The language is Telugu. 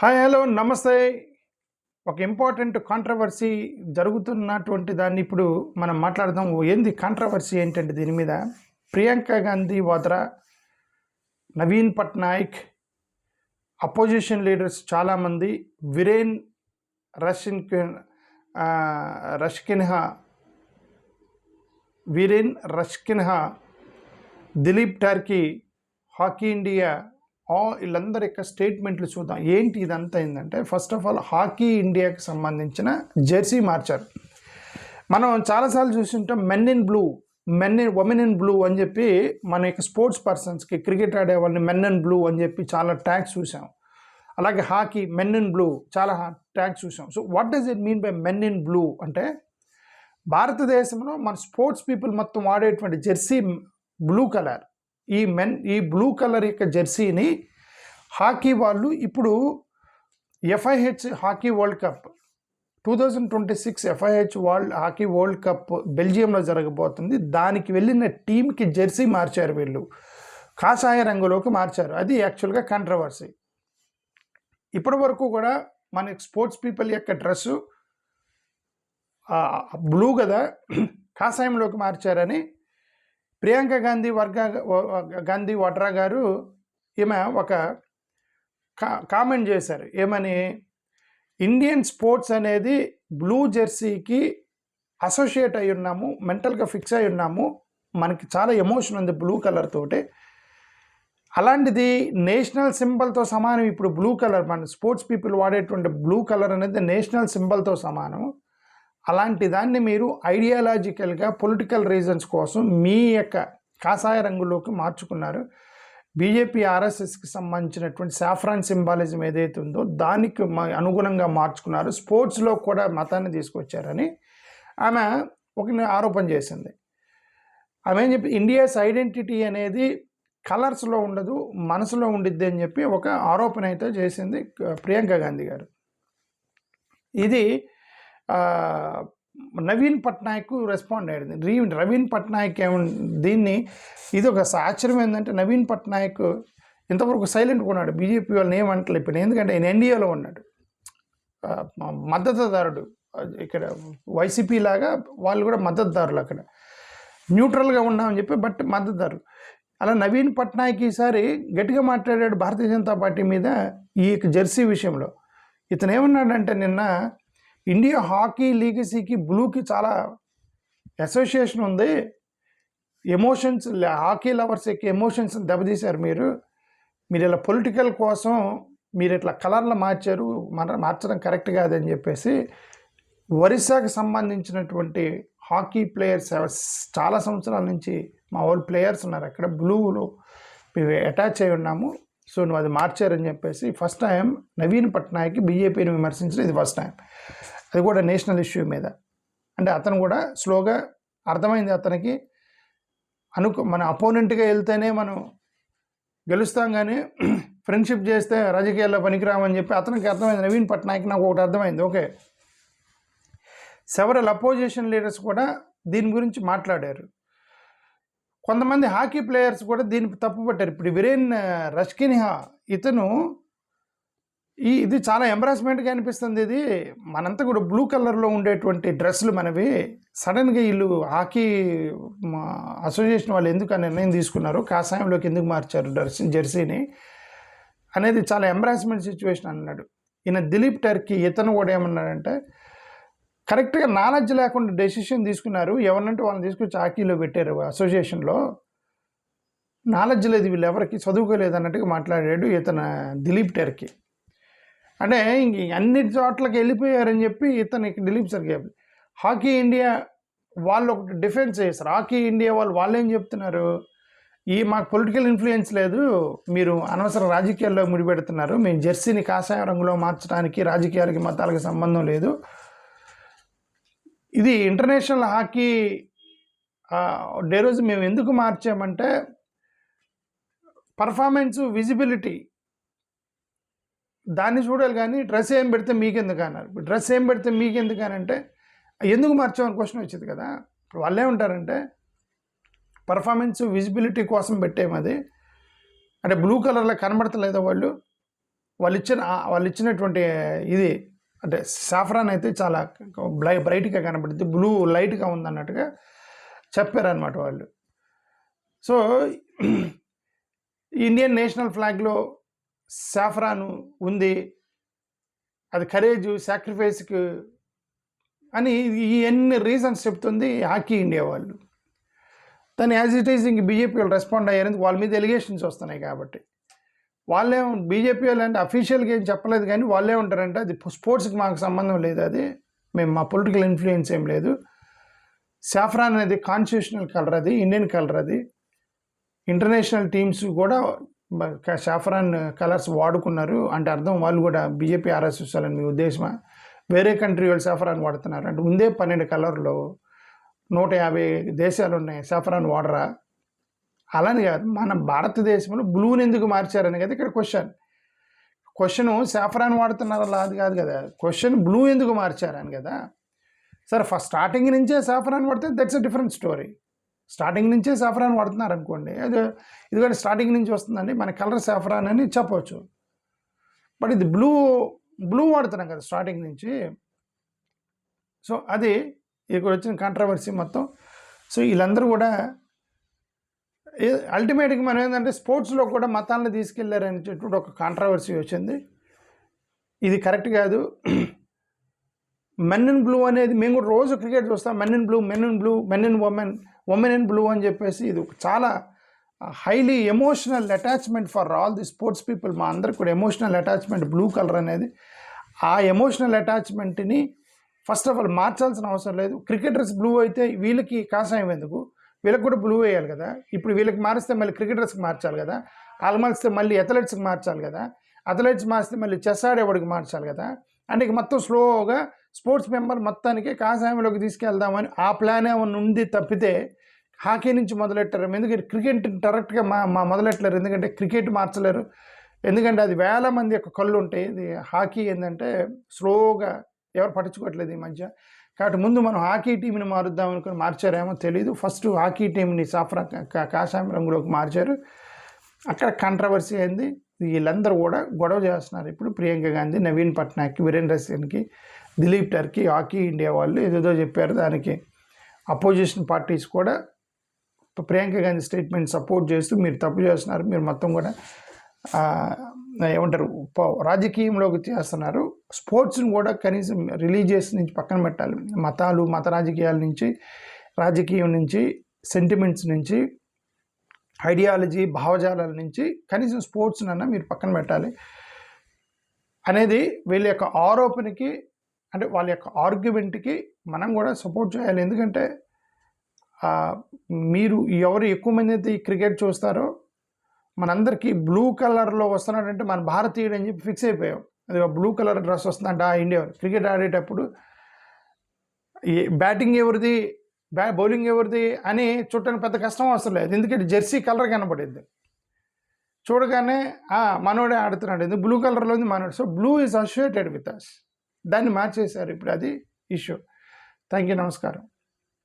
హాయ్ హలో నమస్తే. ఒక ఇంపార్టెంట్ కాంట్రవర్సీ జరుగుతున్నటువంటి దాన్ని ఇప్పుడు మనం మాట్లాడదాం. ఏంది కాంట్రవర్సీ ఏంటంటే దీని మీద ప్రియాంక గాంధీ వాద్రా, నవీన్ పట్నాయక్, అపోజిషన్ లీడర్స్ చాలామంది, విరేన్ రష్కిన్హా, దిలీప్ టర్కీ, హాకీ ఇండియా, వీళ్ళందరి యొక్క స్టేట్మెంట్లు చూద్దాం. ఏంటి ఇదంతా ఏంటంటే, ఫస్ట్ ఆఫ్ ఆల్ హాకీ ఇండియాకి సంబంధించిన జెర్సీ మార్చారు. మనం చాలాసార్లు చూస్తుంటాం ఉమెన్ ఇన్ బ్లూ అని చెప్పి మన యొక్క స్పోర్ట్స్ పర్సన్స్కి, క్రికెట్ ఆడే వాళ్ళని మెన్ ఇన్ బ్లూ అని చెప్పి చాలా ట్యాగ్స్ చూసాం. అలాగే హాకీ మెన్ ఇన్ బ్లూ చాలా ట్యాగ్స్ చూసాం. So what does it mean by men in blue అంటే, భారతదేశంలో మన స్పోర్ట్స్ పీపుల్ మొత్తం వాడేటువంటి జెర్సీ బ్లూ కలర్. ఈ బ్లూ కలర్ యొక్క జెర్సీని హాకీ వాళ్ళు ఇప్పుడు FIH hockey world cup 2026 FIH hockey world cup బెల్జియంలో జరగబోతుంది. దానికి వెళ్ళిన టీంకి జెర్సీ మార్చారు, వీళ్ళు కాషాయ రంగులోకి మార్చారు. అది యాక్చువల్గా కాంట్రవర్సీ. ఇప్పటి వరకు కూడా మన స్పోర్ట్స్ పీపుల్ యొక్క డ్రెస్సు బ్లూ కదా, కాషాయంలోకి మార్చారని ప్రియాంక గాంధీ వాడ్రా గారు ఈమె ఒక కామెంట్ చేశారు. ఏమని, ఇండియన్ స్పోర్ట్స్ అనేది బ్లూ జెర్సీకి అసోసియేట్ అయి ఉన్నాము, మెంటల్గా ఫిక్స్ అయి ఉన్నాము, మనకి చాలా ఎమోషన్ ఉంది బ్లూ కలర్ తోటి. అలాంటిది నేషనల్ సింబల్తో సమానం. ఇప్పుడు బ్లూ కలర్ మన స్పోర్ట్స్ పీపుల్ వాడేటువంటి బ్లూ కలర్ అనేది నేషనల్ సింబల్తో సమానం. అలాంటి దాన్ని మీరు ఐడియాలజికల్గా పొలిటికల్ రీజన్స్ కోసం మీ యొక్క కాషాయ రంగులోకి మార్చుకున్నారు. బీజేపీ RSSకి సంబంధించినటువంటి సాఫ్రాన్ సింబాలిజం ఏదైతే ఉందో దానికి అనుగుణంగా మార్చుకున్నారు. స్పోర్ట్స్లో కూడా మతాన్ని తీసుకొచ్చారని ఆమె ఒక ఆరోపణ చేసింది. ఆమె ఏం చెప్పి, ఇండియాస్ ఐడెంటిటీ అనేది కలర్స్లో ఉండదు, మనసులో ఉండిద్ది అని చెప్పి ఒక ఆరోపణ అయితే చేసింది ప్రియాంక గాంధీ గారు. ఇది నవీన్ పట్నాయక్ రెస్పాండ్ అయ్యింది. నవీన్ పట్నాయక్ దీన్ని ఇది ఒక ఆశ్చర్యం ఏంటంటే, నవీన్ పట్నాయక్ ఇంతవరకు సైలెంట్గా ఉన్నాడు. బీజేపీ వాళ్ళని ఏమంటలేదు ఇప్పుడు, ఎందుకంటే ఆయన ఎన్డీఏలో ఉన్నాడు, మద్దతుదారుడు. ఇక్కడ వైసీపీ లాగా వాళ్ళు కూడా మద్దతుదారులు, అక్కడ న్యూట్రల్గా ఉన్నామని చెప్పి బట్ మద్దతుదారులు. అలా నవీన్ పట్నాయక్ ఈసారి గట్టిగా మాట్లాడాడు భారతీయ జనతా పార్టీ మీద ఈ జెర్సీ విషయంలో. ఇతను ఏమన్నాడంటే, నిన్న ఇండియా హాకీ లీగసీకి బ్లూకి చాలా అసోసియేషన్ ఉంది, ఎమోషన్స్, హాకీ లవర్స్ యొక్క ఎమోషన్స్ దెబ్బతీశారు మీరు ఇలా పొలిటికల్ కోసం మీరు ఇట్లా కలర్లు మార్చడం కరెక్ట్ కాదని చెప్పేసి, ఒరిస్సాకి సంబంధించినటువంటి హాకీ ప్లేయర్స్ చాలా సంవత్సరాల నుంచి మా వాళ్ళు ప్లేయర్స్ ఉన్నారు అక్కడ, బ్లూలో మేము అటాచ్ అయి ఉన్నాము, సో నువ్వు అది మార్చారని చెప్పేసి ఫస్ట్ టైం నవీన్ పట్నాయక్ బీజేపీని విమర్శించడం ఇది ఫస్ట్ టైం. అది కూడా నేషనల్ ఇష్యూ మీద. అంటే అతను కూడా స్లోగా అర్థమైంది అతనికి, మన అపోనెంట్గా వెళ్తేనే మనం గెలుస్తాం, కానీ ఫ్రెండ్షిప్ చేస్తే రాజకీయాల్లో పనికిరామని చెప్పి అతనికి అర్థమైంది. నవీన్ పట్నాయక్ నాకు ఒకటి అర్థమైంది. ఓకే, సెవరల్ అపోజిషన్ లీడర్స్ కూడా దీని గురించి మాట్లాడారు. కొంతమంది హాకీ ప్లేయర్స్ కూడా దీనికి తప్పుపట్టారు. ఇప్పుడు విరేన్ రష్కిన్హా, ఇతను ఇది చాలా ఎంబరాస్మెంట్గా అనిపిస్తుంది. ఇది మనంతా కూడా బ్లూ కలర్లో ఉండేటువంటి డ్రెస్సులు మనవి, సడన్గా వీళ్ళు హాకీ అసోసియేషన్ వాళ్ళు ఎందుకు ఆ నిర్ణయం తీసుకున్నారు, కాషాయంలోకి ఎందుకు మార్చారు జెర్సీని అనేది చాలా ఎంబరాస్మెంట్ సిచ్యువేషన్ అన్నాడు. ఈయన దిలీప్ టర్కీ, ఇతను కూడా ఏమన్నాడంటే, కరెక్ట్గా నాలెడ్జ్ లేకుండా డెసిషన్ తీసుకున్నారు, ఎవరినంటే వాళ్ళని తీసుకొచ్చి హాకీలో పెట్టారు అసోసియేషన్లో, నాలెడ్జ్ లేదు వీళ్ళు ఎవరికి, చదువుకోలేదు అన్నట్టుగా మాట్లాడాడు ఇతను దిలీప్ టర్కీ. అంటే ఇంక అన్ని చోట్లకి వెళ్ళిపోయారని చెప్పి ఇతనికి దిలీప్ సర్కి హాకీ ఇండియా వాళ్ళు ఒకటి డిఫెన్స్ చేస్తారు. హాకీ ఇండియా వాళ్ళు ఏం చెప్తున్నారు, మాకు పొలిటికల్ ఇన్ఫ్లుయెన్స్ లేదు, మీరు అనవసర రాజకీయాల్లో ముడిపెడుతున్నారు, మేము జెర్సీని కాషాయ రంగులో మార్చడానికి రాజకీయాలకి మతాలకి సంబంధం లేదు, ఇది ఇంటర్నేషనల్ హాకీ డే రోజు మేము ఎందుకు మార్చామంటే పర్ఫార్మెన్స్, విజిబిలిటీ దాన్ని చూడాలి, కానీ డ్రెస్ ఏం పెడితే మీకెందుకు అన్నారు. డ్రెస్ ఏం పెడితే మీకెందుకు అని అంటే, ఎందుకు మార్చామని క్వశ్చన్ వచ్చింది కదా. ఇప్పుడు వాళ్ళే ఉంటారంటే పర్ఫార్మెన్స్, విజిబిలిటీ కోసం పెట్టేమది, అంటే బ్లూ కలర్లో కనబడతలేదా వాళ్ళు, వాళ్ళు ఇచ్చినటువంటి ఇది అంటే సాఫ్రాన్ అయితే చాలా బ్రైట్గా కనబడుతుంది, బ్లూ లైట్గా ఉందన్నట్టుగా చెప్పారనమాట వాళ్ళు. సో ఇండియన్ నేషనల్ ఫ్లాగ్లో సాఫ్రాన్ ఉంది, అది కరేజ్ సాక్రిఫైస్కి అని ఈ ఎన్ని రీజన్స్ చెప్తుంది హాకీ ఇండియా వాళ్ళు. దాన్ని యాజ్ ఇట్ ఈజ్ ఇంక బీజేపీ వాళ్ళు రెస్పాండ్ అయ్యారు, వాళ్ళ మీద ఎలిగేషన్స్ వస్తున్నాయి కాబట్టి. వాళ్ళే బీజేపీ వాళ్ళు అంటే అఫీషియల్గా ఏం చెప్పలేదు, కానీ వాళ్ళే ఉంటారంటే అది స్పోర్ట్స్కి మాకు సంబంధం లేదు, అది మేము మా పొలిటికల్ ఇన్ఫ్లుయెన్స్ ఏం లేదు. సాఫ్రాన్ అనేది కాన్స్టిట్యూషనల్ కలర్, అది ఇండియన్ కలర్, అది ఇంటర్నేషనల్ టీమ్స్ కూడా సాఫ్రాన్ కలర్స్ వాడుకున్నారు అంటే అర్థం వాళ్ళు కూడా బీజేపీ ఆర్ఎస్ఎస్ అని మీ ఉద్దేశమా? వేరే కంట్రీ వాళ్ళు సాఫ్రాన్ వాడుతున్నారు అంటే ఉందే 12 కలర్లో 150 దేశాలు ఉన్నాయి, సాఫ్రాన్ వాడరా? అలానే కాదు, మన భారతదేశంలో బ్లూని ఎందుకు మార్చారని కదా ఇక్కడ క్వశ్చన్ సాఫ్రాన్ వాడుతున్నారా అది కాదు కదా, క్వశ్చన్ బ్లూ ఎందుకు మార్చారని కదా. సరే ఫస్ట్ స్టార్టింగ్ నుంచే సాఫ్రాన్ వాడితే that's a different story. Starting నుంచే సాఫ్రాన్ వాడుతున్నారు అనుకోండి, అది ఇదిగోండి స్టార్టింగ్ నుంచి వస్తుందండి మన కలర్ సాఫ్రాన్ అని చెప్పవచ్చు. బట్ ఇది బ్లూ వాడుతున్నాం కదా స్టార్టింగ్ నుంచి. సో అది ఇక్కడ వచ్చిన కాంట్రవర్సీ మొత్తం. సో వీళ్ళందరూ కూడా అల్టిమేట్గా మనం ఏంటంటే స్పోర్ట్స్లో కూడా మతాలను తీసుకెళ్లారనేటటువంటి ఒక కాంట్రవర్సీ వచ్చింది. ఇది కరెక్ట్ కాదు. మెన్ ఇన్ బ్లూ అనేది మేము కూడా రోజు క్రికెట్ చూస్తాం, men in blue, men in women in blue అని చెప్పేసి ఇది చాలా highly emotional attachment for all the sports people. మా అందరికి కూడా ఎమోషనల్ అటాచ్మెంట్ బ్లూ కలర్ అనేది. ఆ ఎమోషనల్ అటాచ్మెంట్ని ఫస్ట్ ఆఫ్ ఆల్ మార్చాల్సిన అవసరం లేదు. క్రికెటర్స్ బ్లూ అయితే వీళ్ళకి కాషాయం ఎందుకు, వీళ్ళకి కూడా బ్లూ వేయాలి కదా. ఇప్పుడు వీళ్ళకి మారిస్తే మళ్ళీ క్రికెటర్స్కి మార్చాలి కదా, వాళ్ళు మారిస్తే మళ్ళీ అథ్లెట్స్కి మార్చాలి కదా, అథ్లెట్స్ మారిస్తే మళ్ళీ చెస్ ఆడేవాడికి మార్చాలి కదా. అంటే ఇక మొత్తం స్లోగా స్పోర్ట్స్ మెంబర్ మొత్తానికి కాషాయంలోకి తీసుకెళ్దామని ఆ ప్లాన్ ఏమన్నా ఉంది తప్పితే హాకీ నుంచి మొదలెట్టారు. ఎందుకంటే క్రికెట్ డైరెక్ట్గా మా మొదలెట్టలేరు, ఎందుకంటే క్రికెట్ మార్చలేరు, ఎందుకంటే అది వేల మంది యొక్క కళ్ళు ఉంటాయి. ఇది హాకీ ఏంటంటే స్లోగా ఎవరు పట్టించుకోవట్లేదు ఈ మధ్య. కాబట్టి ముందు మనం హాకీ టీంని మారుద్దాం అనుకుని మార్చారేమో తెలియదు. ఫస్ట్ హాకీ టీంని కాషాయం రంగులోకి మార్చారు, అక్కడ కాంట్రవర్సీ అయింది. వీళ్ళందరూ కూడా గొడవ చేస్తున్నారు ఇప్పుడు. ప్రియాంక గాంధీ, నవీన్ పట్నాయక్, వీరేంద్ర సింగ్కి, దిలీప్ టర్కీ, హాకీ ఇండియా వాళ్ళు ఏదేదో చెప్పారు. దానికి అపోజిషన్ పార్టీస్ కూడా ప్రియాంక గాంధీ స్టేట్మెంట్ సపోర్ట్ చేస్తూ మీరు తప్పు చేస్తున్నారు, మీరు మొత్తం కూడా ఏమంటారు రాజకీయంలోకి చేస్తున్నారు, స్పోర్ట్స్ని కూడా కనీసం రిలీజియస్ నుంచి పక్కన పెట్టాలి, మత రాజకీయాల నుంచి, రాజకీయం నుంచి, సెంటిమెంట్స్ నుంచి, ఐడియాలజీ భావజాలాల నుంచి కనీసం స్పోర్ట్స్నన్నా మీరు పక్కన పెట్టాలి అనేది వీళ్ళ యొక్క ఆరోపణకి, అంటే వాళ్ళ యొక్క ఆర్గ్యుమెంట్కి మనం కూడా సపోర్ట్ చేయాలి. ఎందుకంటే మీరు ఎవరు ఎక్కువ మంది అయితే ఈ క్రికెట్ చూస్తారో మనందరికీ బ్లూ కలర్లో వస్తున్నాడంటే మన భారతీయుడు అని చెప్పి ఫిక్స్ అయిపోయాం. అది బ్లూ కలర్ డ్రెస్ వస్తుందంట ఇండియా క్రికెట్ ఆడేటప్పుడు బ్యాటింగ్ ఎవరిది బౌలింగ్ ఎవరిది అని చూడటానికి పెద్ద కష్టం అవసరం లేదు, ఎందుకంటే జెర్సీ కలర్ కనబడింది చూడగానే మనోడే ఆడుతున్నాడు, ఎందుకు బ్లూ కలర్లో ఉంది మనోడు. So blue is associated with us, దాన్ని మార్చేశారు ఇప్పుడు, అది ఇష్యూ. థ్యాంక్ యూ, నమస్కారం.